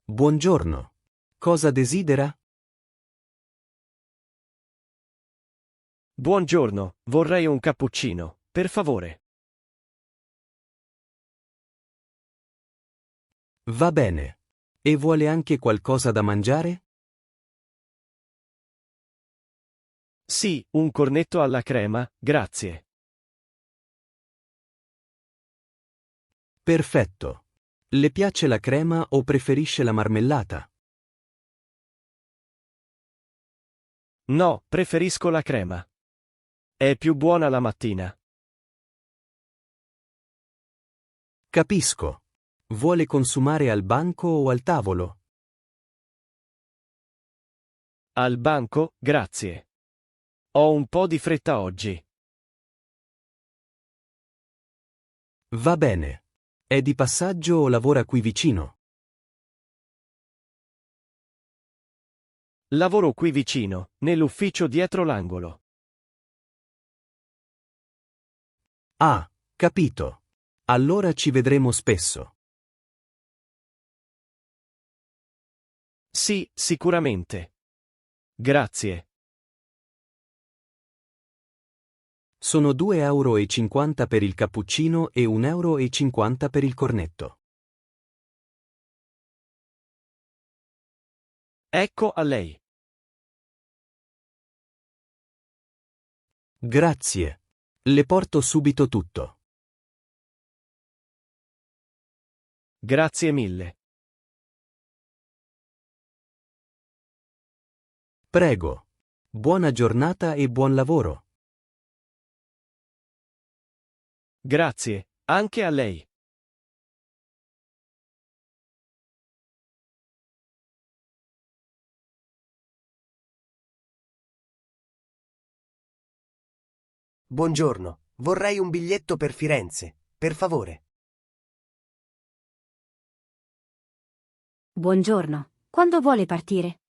Buongiorno. Cosa desidera? Buongiorno, vorrei un cappuccino, per favore. Va bene. E vuole anche qualcosa da mangiare? Sì, un cornetto alla crema, grazie. Perfetto. Le piace la crema o preferisce la marmellata? No, preferisco la crema. È più buona la mattina. Capisco. Vuole consumare al banco o al tavolo? Al banco, grazie. Ho un po' di fretta oggi. Va bene. È di passaggio o lavora qui vicino? Lavoro qui vicino, nell'ufficio dietro l'angolo. Ah, capito. Allora ci vedremo spesso. Sì, sicuramente. Grazie. Sono 2,50 € per il cappuccino e 1,50 € per il cornetto. Ecco a lei. Grazie. Le porto subito tutto. Grazie mille. Prego. Buona giornata e buon lavoro. Grazie, anche a lei. Buongiorno, vorrei un biglietto per Firenze, per favore. Buongiorno. Quando vuole partire?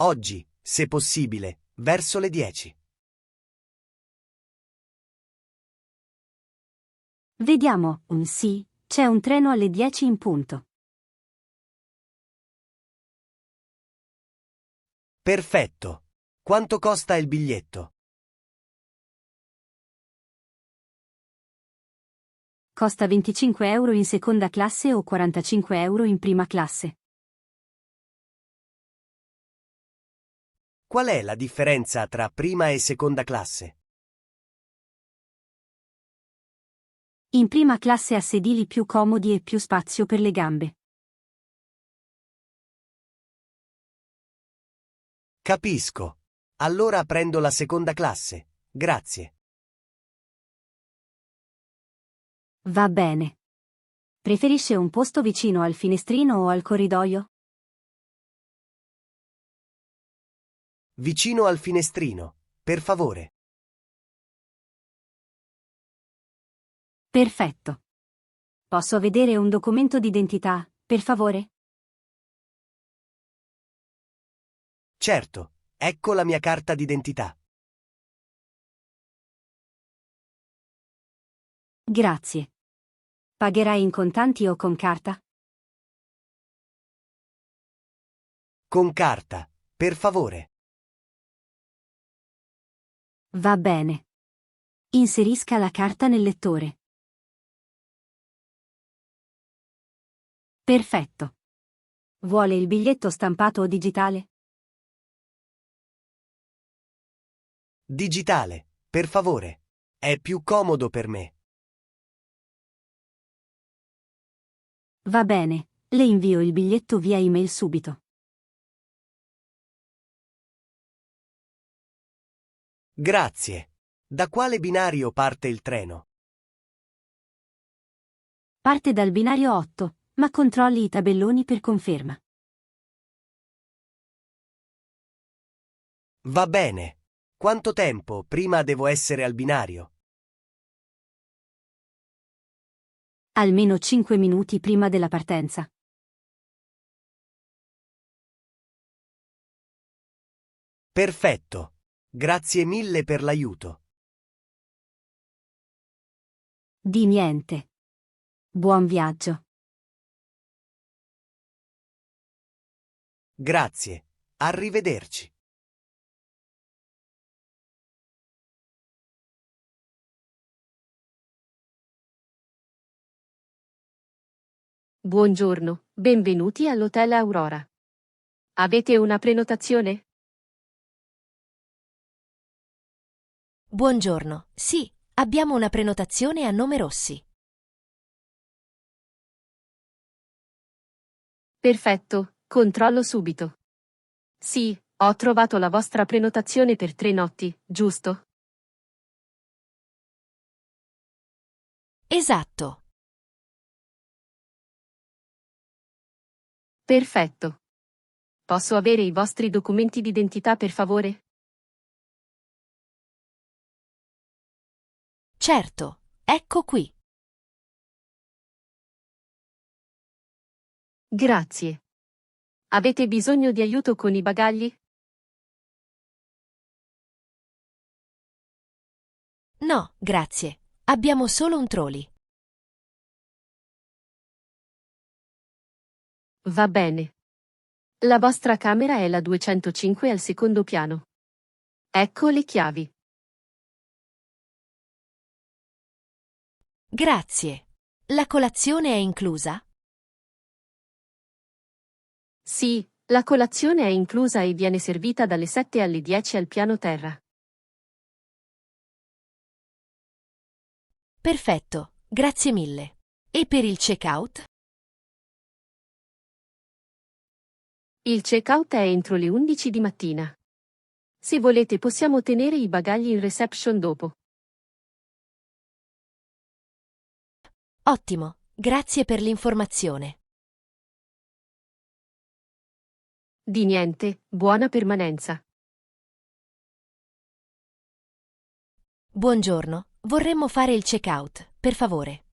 Oggi, se possibile, verso le 10. Vediamo, sì, c'è un treno alle 10 in punto. Perfetto. Quanto costa il biglietto? Costa 25 € in seconda classe o 45 € in prima classe. Qual è la differenza tra prima e seconda classe? In prima classe ha sedili più comodi e più spazio per le gambe. Capisco. Allora prendo la seconda classe. Grazie. Va bene. Preferisce un posto vicino al finestrino o al corridoio? Vicino al finestrino, per favore. Perfetto. Posso vedere un documento d'identità, per favore? Certo, ecco la mia carta d'identità. Grazie. Pagherai in contanti o con carta? Con carta, per favore. Va bene. Inserisca la carta nel lettore. Perfetto. Vuole il biglietto stampato o digitale? Digitale, per favore. È più comodo per me. Va bene, le invio il biglietto via email subito. Grazie. Da quale binario parte il treno? Parte dal binario 8, ma controlli i tabelloni per conferma. Va bene. Quanto tempo prima devo essere al binario? Almeno 5 minuti prima della partenza. Perfetto. Grazie mille per l'aiuto. Di niente. Buon viaggio. Grazie. Arrivederci. Buongiorno, benvenuti all'Hotel Aurora. Avete una prenotazione? Buongiorno, sì, abbiamo una prenotazione a nome Rossi. Perfetto, controllo subito. Sì, ho trovato la vostra prenotazione per 3 notti, giusto? Esatto. Perfetto. Posso avere i vostri documenti d'identità per favore? Certo, ecco qui. Grazie. Avete bisogno di aiuto con i bagagli? No, grazie. Abbiamo solo un trolley. Va bene. La vostra camera è la 205 al secondo piano. Ecco le chiavi. Grazie. La colazione è inclusa? Sì, la colazione è inclusa e viene servita dalle 7 alle 10 al piano terra. Perfetto, grazie mille. E per il check-out? Il check-out è entro le 11 di mattina. Se volete possiamo tenere i bagagli in reception dopo. Ottimo, grazie per l'informazione. Di niente, buona permanenza. Buongiorno, vorremmo fare il check-out, per favore.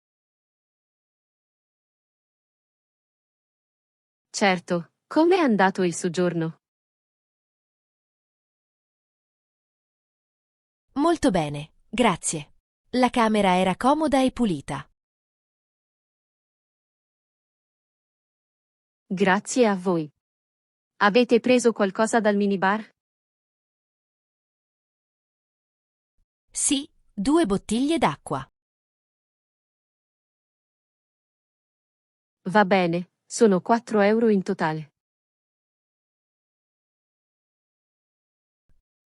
Certo, come è andato il soggiorno? Molto bene, grazie. La camera era comoda e pulita. Grazie a voi. Avete preso qualcosa dal minibar? Sì, 2 bottiglie d'acqua. Va bene, sono 4 euro in totale.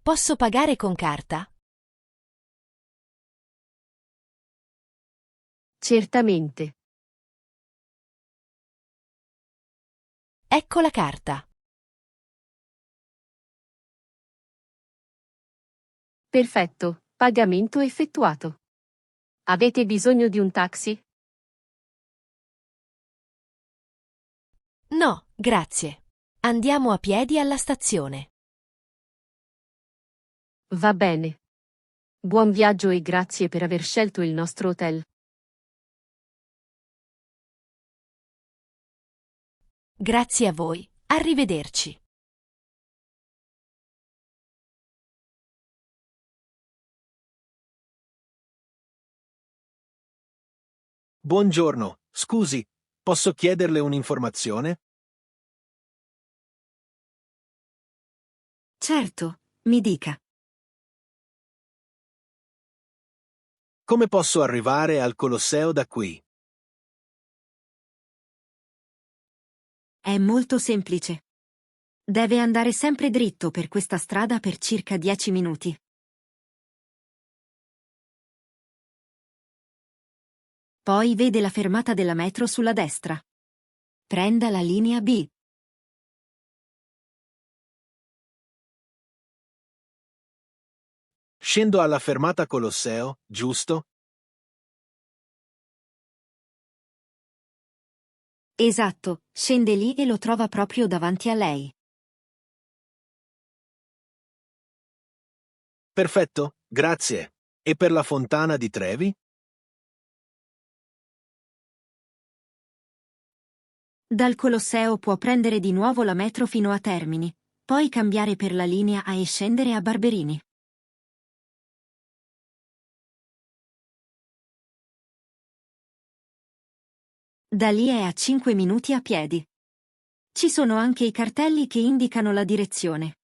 Posso pagare con carta? Certamente. Ecco la carta. Perfetto, pagamento effettuato. Avete bisogno di un taxi? No, grazie. Andiamo a piedi alla stazione. Va bene. Buon viaggio e grazie per aver scelto il nostro hotel. Grazie a voi. Arrivederci. Buongiorno, scusi, posso chiederle un'informazione? Certo, mi dica. Come posso arrivare al Colosseo da qui? È molto semplice. Deve andare sempre dritto per questa strada per circa 10 minuti. Poi vede la fermata della metro sulla destra. Prenda la linea B. Scendo alla fermata Colosseo, giusto? Esatto, scende lì e lo trova proprio davanti a lei. Perfetto, grazie. E per la fontana di Trevi? Dal Colosseo può prendere di nuovo la metro fino a Termini, poi cambiare per la linea A e scendere a Barberini. Da lì è a 5 minuti a piedi. Ci sono anche i cartelli che indicano la direzione.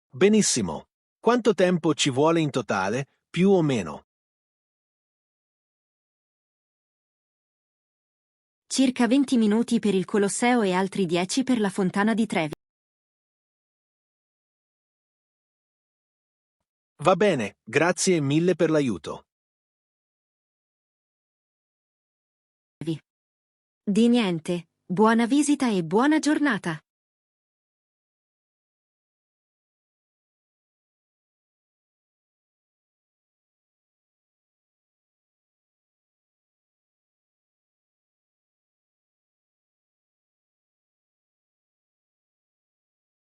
Benissimo. Quanto tempo ci vuole in totale, più o meno? Circa 20 minuti per il Colosseo e altri 10 per la Fontana di Trevi. Va bene, grazie mille per l'aiuto. Di niente, buona visita e buona giornata.